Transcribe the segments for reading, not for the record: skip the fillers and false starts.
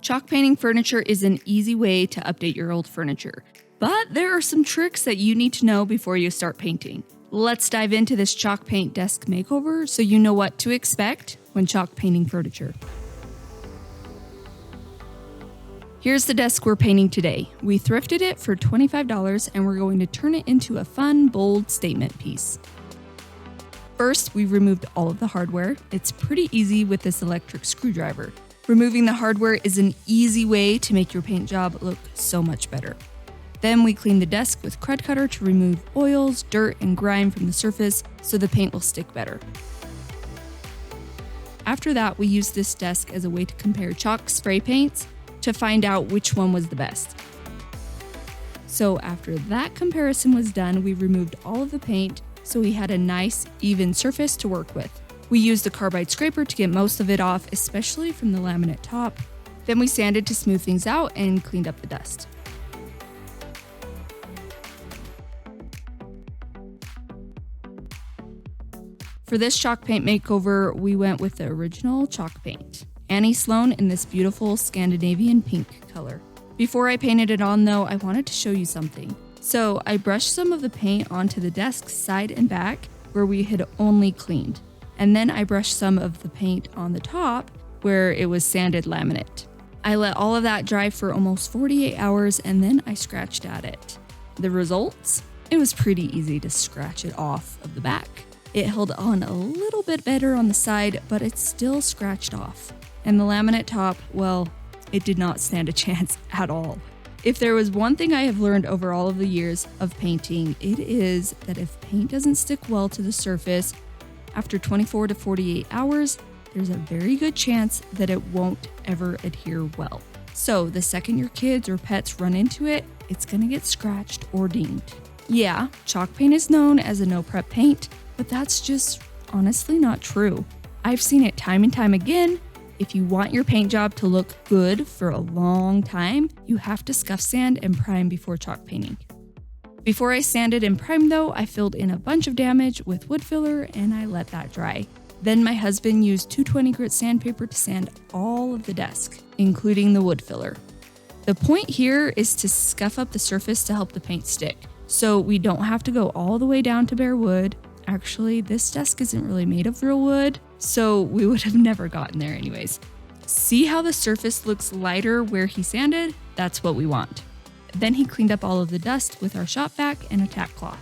Chalk painting furniture is an easy way to update your old furniture, but there are some tricks that you need to know before you start painting. Let's dive into this chalk paint desk makeover so you know what to expect when chalk painting furniture. Here's the desk we're painting today. We thrifted it for $25 and we're going to turn it into a fun, bold statement piece. First, we removed all of the hardware. It's pretty easy with this electric screwdriver. Removing the hardware is an easy way to make your paint job look so much better. Then we cleaned the desk with Crud Cutter to remove oils, dirt, and grime from the surface so the paint will stick better. After that, we used this desk as a way to compare chalk spray paints to find out which one was the best. So after that comparison was done, we removed all of the paint so we had a nice, even surface to work with. We used the carbide scraper to get most of it off, especially from the laminate top. Then we sanded to smooth things out and cleaned up the dust. For this chalk paint makeover, we went with the original chalk paint. Annie Sloan in this beautiful Scandinavian pink color. Before I painted it on though, I wanted to show you something. So I brushed some of the paint onto the desk side and back where we had only cleaned. And then I brushed some of the paint on the top where it was sanded laminate. I let all of that dry for almost 48 hours and then I scratched at it. The results? It was pretty easy to scratch it off of the back. It held on a little bit better on the side, but it's still scratched off. And the laminate top, well, it did not stand a chance at all. If there was one thing I have learned over all of the years of painting, it is that if paint doesn't stick well to the surface, after 24 to 48 hours, there's a very good chance that it won't ever adhere well. So the second your kids or pets run into it, it's gonna get scratched or dinged. Yeah, chalk paint is known as a no prep paint, but that's just honestly not true. I've seen it time and time again. If you want your paint job to look good for a long time, you have to scuff sand and prime before chalk painting. Before I sanded and primed though, I filled in a bunch of damage with wood filler and I let that dry. Then my husband used 220 grit sandpaper to sand all of the desk, including the wood filler. The point here is to scuff up the surface to help the paint stick, so we don't have to go all the way down to bare wood. Actually, this desk isn't really made of real wood, so we would have never gotten there anyways. See how the surface looks lighter where he sanded? That's what we want. Then he cleaned up all of the dust with our shop vac and a tack cloth.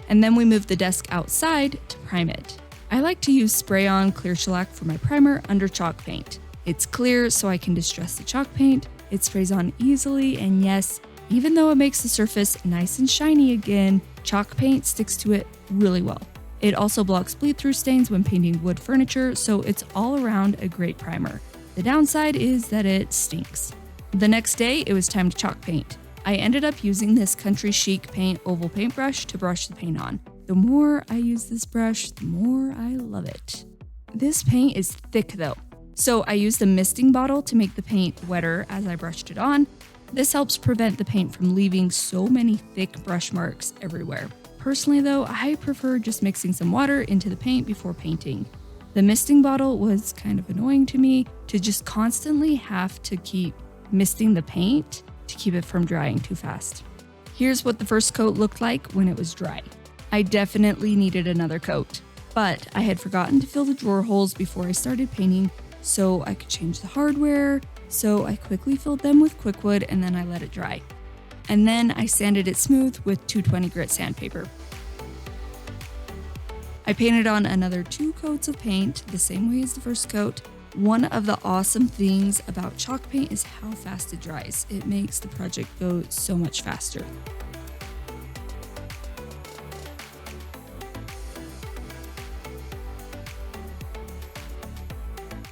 And then we moved the desk outside to prime it. I like to use spray-on Clear Shellac for my primer under chalk paint. It's clear so I can distress the chalk paint, it sprays on easily, and yes, even though it makes the surface nice and shiny again, chalk paint sticks to it really well. It also blocks bleed-through stains when painting wood furniture, so it's all around a great primer. The downside is that it stinks. The next day, it was time to chalk paint. I ended up using this Country Chic Paint oval paintbrush to brush the paint on. The more I use this brush, the more I love it. This paint is thick though, so I used a misting bottle to make the paint wetter as I brushed it on. This helps prevent the paint from leaving so many thick brush marks everywhere. Personally though, I prefer just mixing some water into the paint before painting. The misting bottle was kind of annoying to me to just constantly have to keep misting the paint to keep it from drying too fast. Here's what the first coat looked like when it was dry. I definitely needed another coat, but I had forgotten to fill the drawer holes before I started painting so I could change the hardware, so I quickly filled them with Quickwood and then I let it dry. And then I sanded it smooth with 220 grit sandpaper. I painted on another 2 coats of paint, the same way as the first coat. One of the awesome things about chalk paint is how fast it dries. It makes the project go so much faster.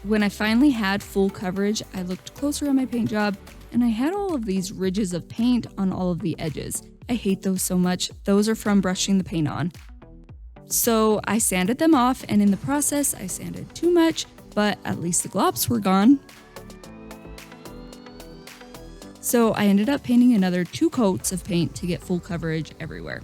When I finally had full coverage, I looked closer on my paint job and I had all of these ridges of paint on all of the edges. I hate those so much. Those are from brushing the paint on. So I sanded them off, and in the process, I sanded too much, but at least the glops were gone. So I ended up painting another 2 coats of paint to get full coverage everywhere.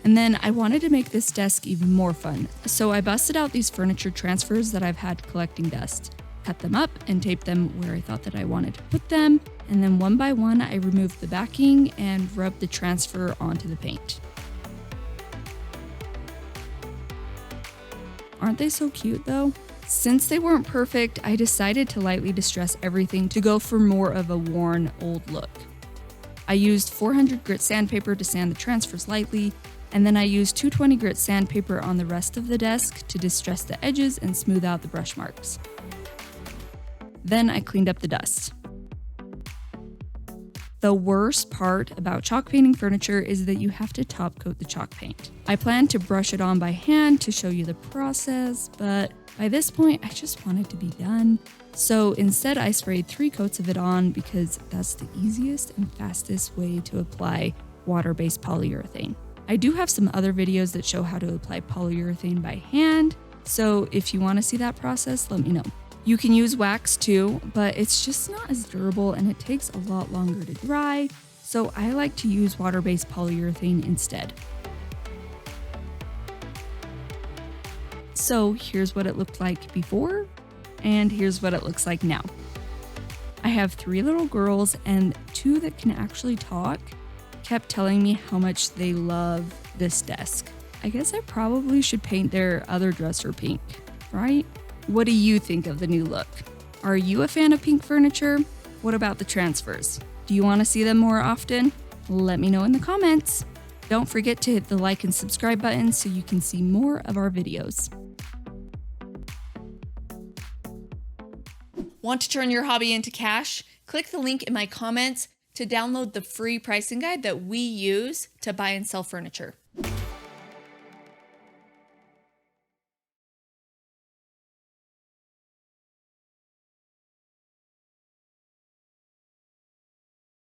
And then I wanted to make this desk even more fun, so I busted out these furniture transfers that I've had collecting dust, cut them up and taped them where I thought that I wanted to put them, and then one by one I removed the backing and rubbed the transfer onto the paint. Aren't they so cute though? Since they weren't perfect, I decided to lightly distress everything to go for more of a worn, old look. I used 400 grit sandpaper to sand the transfers lightly, and then I used 220 grit sandpaper on the rest of the desk to distress the edges and smooth out the brush marks. Then I cleaned up the dust. The worst part about chalk painting furniture is that you have to top coat the chalk paint. I planned to brush it on by hand to show you the process, but by this point I just wanted to be done. So instead I sprayed 3 coats of it on because that's the easiest and fastest way to apply water-based polyurethane. I do have some other videos that show how to apply polyurethane by hand, so if you want to see that process, let me know. You can use wax too, but it's just not as durable and it takes a lot longer to dry, so I like to use water-based polyurethane instead. So here's what it looked like before, and here's what it looks like now. I have 3 little girls, and 2 that can actually talk kept telling me how much they love this desk. I guess I probably should paint their other dresser pink, right? What do you think of the new look? Are you a fan of pink furniture? What about the transfers? Do you want to see them more often? Let me know in the comments. Don't forget to hit the like and subscribe button so you can see more of our videos. Want to turn your hobby into cash? Click the link in my comments to download the free pricing guide that we use to buy and sell furniture.